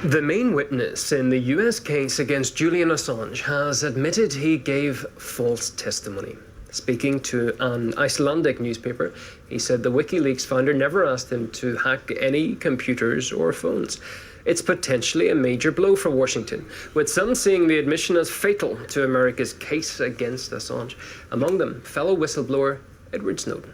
The main witness in the US case against Julian Assange has admitted he gave false testimony. Speaking to an Icelandic newspaper, he said the WikiLeaks founder never asked him to hack any computers or phones. It's potentially a major blow for Washington, with some seeing the admission as fatal to America's case against Assange. Among them, fellow whistleblower Edward Snowden.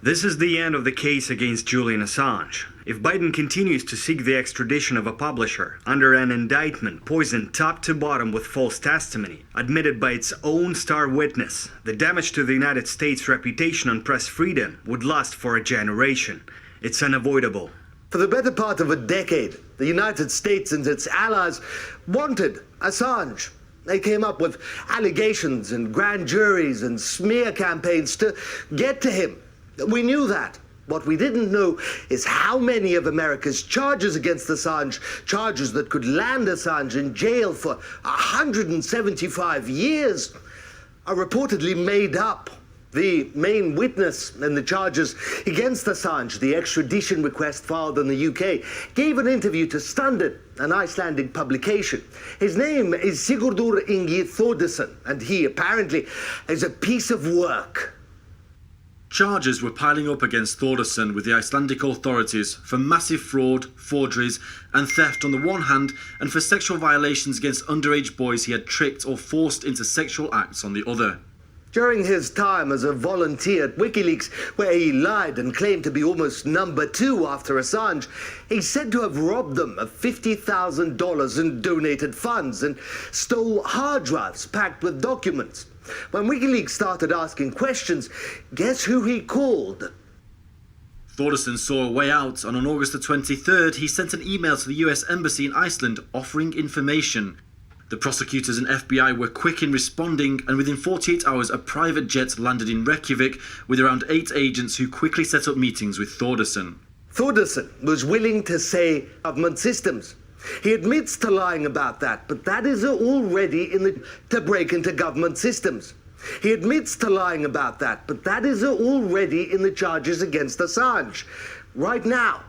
This is the end of the case against Julian Assange. If Biden continues to seek the extradition of a publisher under an indictment poisoned top to bottom with false testimony, admitted by its own star witness, the damage to the United States' reputation on press freedom would last for a generation. It's unavoidable. For the better part of a decade, the United States and its allies wanted Assange. They came up with allegations and grand juries and smear campaigns to get to him. We knew that. What we didn't know is how many of America's charges against Assange, charges that could land Assange in jail for 175 years, are reportedly made up. The main witness in the charges against Assange, the extradition request filed in the UK, gave an interview to Standard, an Icelandic publication. His name is Sigurdur Ingi Þórðarson, and he apparently is a piece of work. Charges were piling up against Þórðarson with the Icelandic authorities for massive fraud, forgeries and theft on the one hand, and for sexual violations against underage boys he had tricked or forced into sexual acts on the other. During his time as a volunteer at WikiLeaks, where he lied and claimed to be almost number 2 after Assange, he's said to have robbed them of $50,000 in donated funds and stole hard drives packed with documents. When WikiLeaks started asking questions, guess who he called? Þórðarson saw a way out, and on August the 23rd, he sent an email to the US Embassy in Iceland offering information. The prosecutors and FBI were quick in responding, and within 48 hours, a private jet landed in Reykjavik with around 8 agents who quickly set up meetings with Þórðarson. Þórðarson was willing to say government systems. He admits to lying about that, but that is already to break into government systems. He admits to lying about that, but that is already in the charges against Assange. Right now.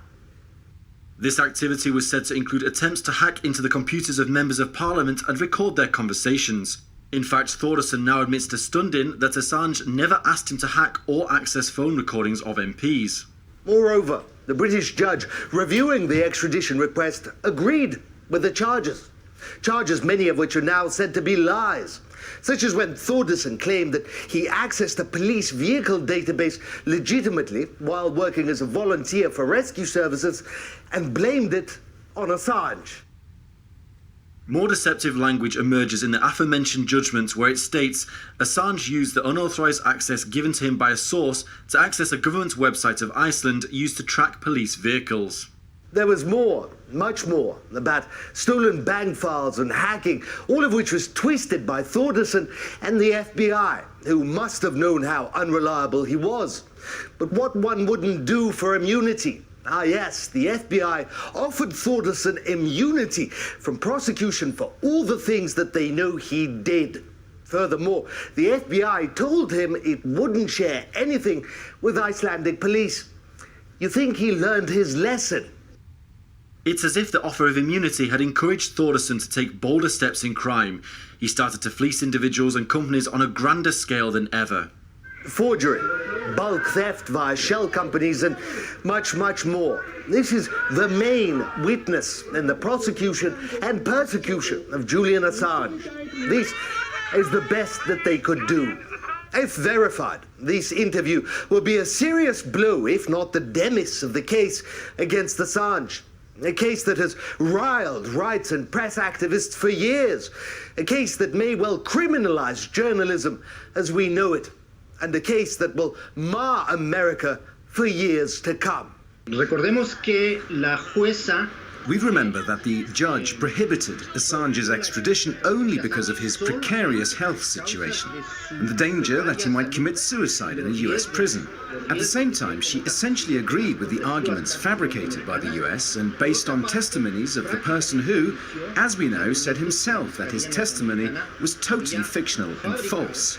This activity was said to include attempts to hack into the computers of members of parliament and record their conversations. In fact, Þórðarson now admits to Stundin that Assange never asked him to hack or access phone recordings of MPs. Moreover, the British judge reviewing the extradition request agreed with the charges. Charges many of which are now said to be lies, such as when Þórðarson claimed that he accessed a police vehicle database legitimately while working as a volunteer for rescue services and blamed it on Assange. More deceptive language emerges in the aforementioned judgment, where it states Assange used the unauthorised access given to him by a source to access a government website of Iceland used to track police vehicles. There was more, much more, about stolen bank files and hacking, all of which was twisted by Þórðarson and the FBI, who must have known how unreliable he was. But what one wouldn't do for immunity. Ah yes, the FBI offered Þórðarson immunity from prosecution for all the things that they know he did. Furthermore, the FBI told him it wouldn't share anything with Icelandic police. You think he learned his lesson? It's as if the offer of immunity had encouraged Þórðarson to take bolder steps in crime. He started to fleece individuals and companies on a grander scale than ever. Forgery, bulk theft via shell companies, and much, much more. This is the main witness in the prosecution and persecution of Julian Assange. This is the best that they could do. If verified, this interview will be a serious blow, if not the demise of the case against Assange. A case that has riled rights and press activists for years. A case that may well criminalize journalism as we know it. And a case that will mar America for years to come. Recordemos que la jueza We remember that the judge prohibited Assange's extradition only because of his precarious health situation and the danger that he might commit suicide in a US prison. At the same time, she essentially agreed with the arguments fabricated by the US and based on testimonies of the person who, as we know, said himself that his testimony was totally fictional and false.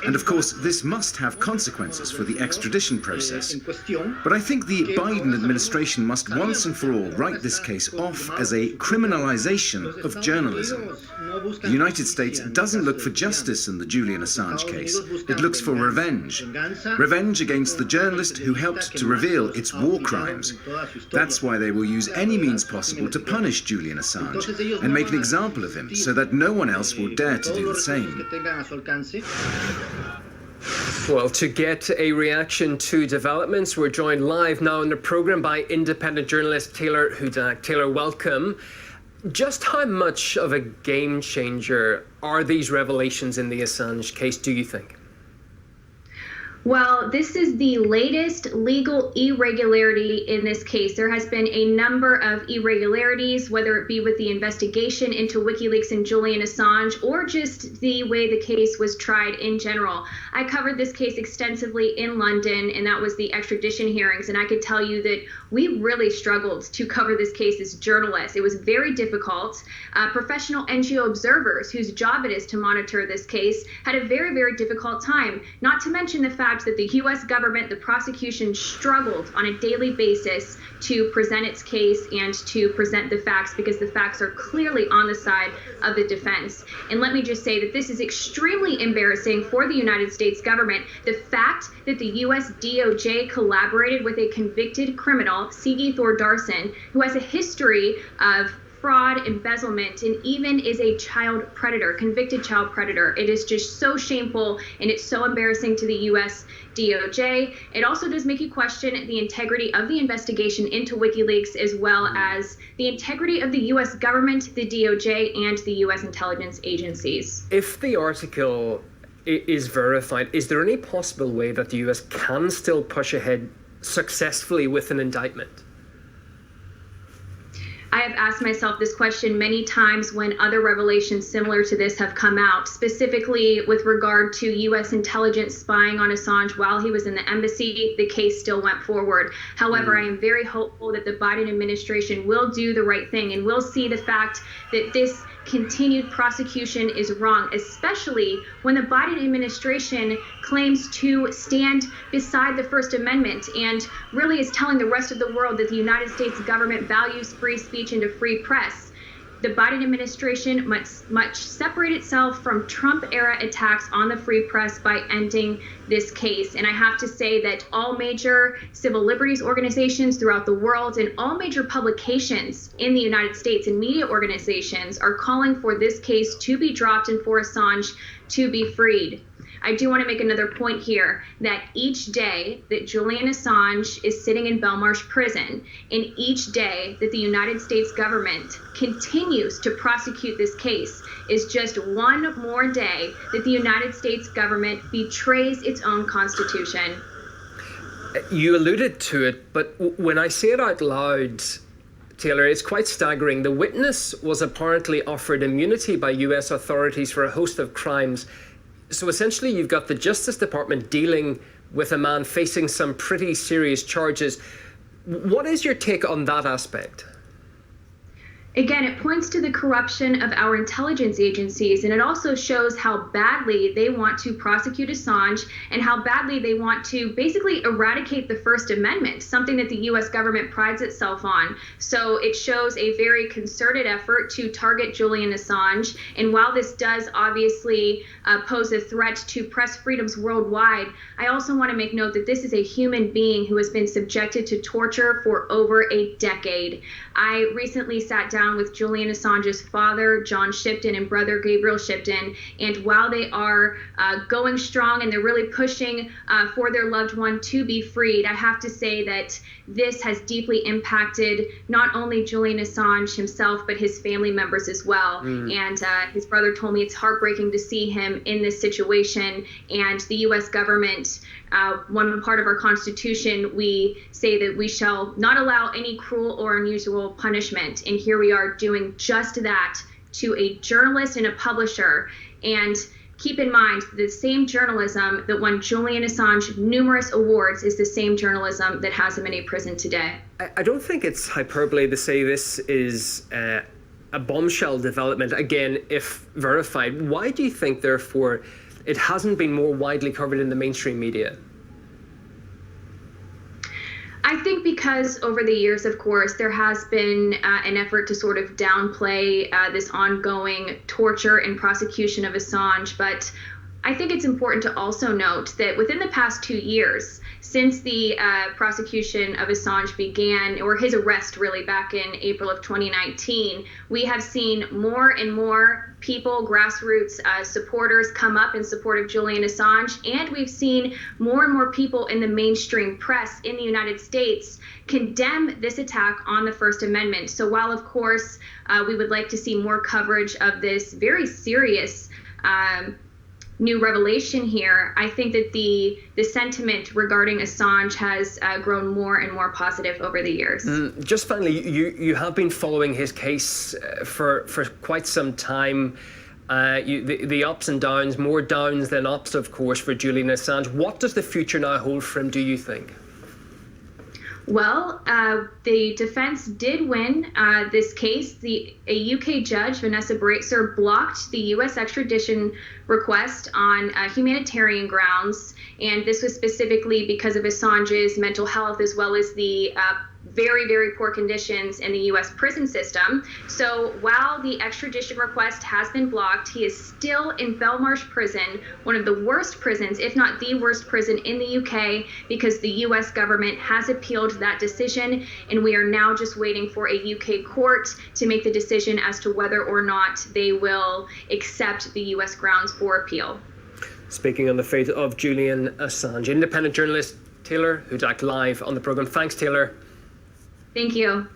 And of course, this must have consequences for the extradition process. en cuestión. But I think the Biden administration must once and for all write this case off as a criminalization of journalism. The United States doesn't look for justice in the Julian Assange case. It looks for revenge. Revenge against the journalist who helped to reveal its war crimes. That's why they will use any means possible to punish Julian Assange and make an example of him so that no one else will dare to do the same. Well, to get a reaction to developments, we're joined live now in the program by independent journalist Taylor Hudak. Taylor, welcome. Just how much of a game changer are these revelations in the Assange case, do you think? Well, this is the latest legal irregularity in this case. There has been a number of irregularities, whether it be with the investigation into WikiLeaks and Julian Assange, or just the way the case was tried in general. I covered this case extensively in London, and that was the extradition hearings. And I could tell you that we really struggled to cover this case as journalists. It was very difficult. Professional NGO observers, whose job it is to monitor this case, had a very, very difficult time, not to mention the fact that the U.S. government, the prosecution, struggled on a daily basis to present its case and to present the facts, because the facts are clearly on the side of the defense. And let me just say that this is extremely embarrassing for the United States government. The fact that the U.S. DOJ collaborated with a convicted criminal, Sigi Thordarson, who has a history of fraud, embezzlement, and even is a child predator, convicted child predator. It is just so shameful, and it's so embarrassing to the U.S. DOJ. It also does make you question the integrity of the investigation into WikiLeaks, as well as the integrity of the U.S. government, the DOJ, and the U.S. intelligence agencies. If the article is verified, is there any possible way that the U.S. can still push ahead successfully with an indictment? I have asked myself this question many times when other revelations similar to this have come out, specifically with regard to U.S. intelligence spying on Assange while he was in the embassy. The case still went forward. However, I am very hopeful that the Biden administration will do the right thing and will see the fact that this continued prosecution is wrong, especially when the Biden administration claims to stand beside the First Amendment and really is telling the rest of the world that the United States government values free speech and a free press. The Biden administration must separate itself from Trump-era attacks on the free press by ending this case. And I have to say that all major civil liberties organizations throughout the world and all major publications in the United States and media organizations are calling for this case to be dropped and for Assange to be freed. I do want to make another point here that each day that Julian Assange is sitting in Belmarsh prison, and each day that the United States government continues to prosecute this case, is just one more day that the United States government betrays its own constitution. You alluded to it, but when I say it out loud, Taylor, it's quite staggering. The witness was apparently offered immunity by US authorities for a host of crimes. So essentially, you've got the Justice Department dealing with a man facing some pretty serious charges. What is your take on that aspect? Again, it points to the corruption of our intelligence agencies, and it also shows how badly they want to prosecute Assange and how badly they want to basically eradicate the First Amendment, something that the U.S. government prides itself on. So it shows a very concerted effort to target Julian Assange. And while this does obviously pose a threat to press freedoms worldwide, I also want to make note that this is a human being who has been subjected to torture for over a decade. I recently sat down with Julian Assange's father, John Shipton, and brother Gabriel Shipton, and while they are going strong and they're really pushing for their loved one to be freed, I have to say that this has deeply impacted not only Julian Assange himself, but his family members as well. And his brother told me it's heartbreaking to see him in this situation, and the U.S. government, one part of our Constitution, we say that we shall not allow any cruel or unusual punishment. And here we are doing just that to a journalist and a publisher. And keep in mind, the same journalism that won Julian Assange numerous awards is the same journalism that has him in a prison today. I don't think it's hyperbole to say this is a bombshell development, again, if verified. Why do you think, therefore, it hasn't been more widely covered in the mainstream media? I think because over the years, of course, there has been an effort to sort of downplay this ongoing torture and prosecution of Assange. But I think it's important to also note that within the past 2 years, since the prosecution of Assange began, or his arrest really back in April of 2019, we have seen more and more people, grassroots supporters, come up in support of Julian Assange, and we've seen more and more people in the mainstream press in the United States condemn this attack on the First Amendment. So while, of course, we would like to see more coverage of this very serious new revelation here, I think that the sentiment regarding Assange has grown more and more positive over the years. Just finally, you have been following his case for quite some time. The ups and downs, more downs than ups, of course, for Julian Assange. What does the future now hold for him, do you think? Well, the defense did win this case. A UK judge, Vanessa Breitzer, blocked the U.S. extradition request on humanitarian grounds, and this was specifically because of Assange's mental health as well as the very, very poor conditions in the U.S. prison system. So while the extradition request has been blocked, he is still in Belmarsh prison, one of the worst prisons, if not the worst prison in the UK, because the U.S. government has appealed that decision, and we are now just waiting for a UK court to make the decision as to whether or not they will accept the U.S. grounds for appeal. Speaking on the fate of Julian Assange, independent journalist Taylor Hudak live on the programme. Thanks, Taylor. Thank you.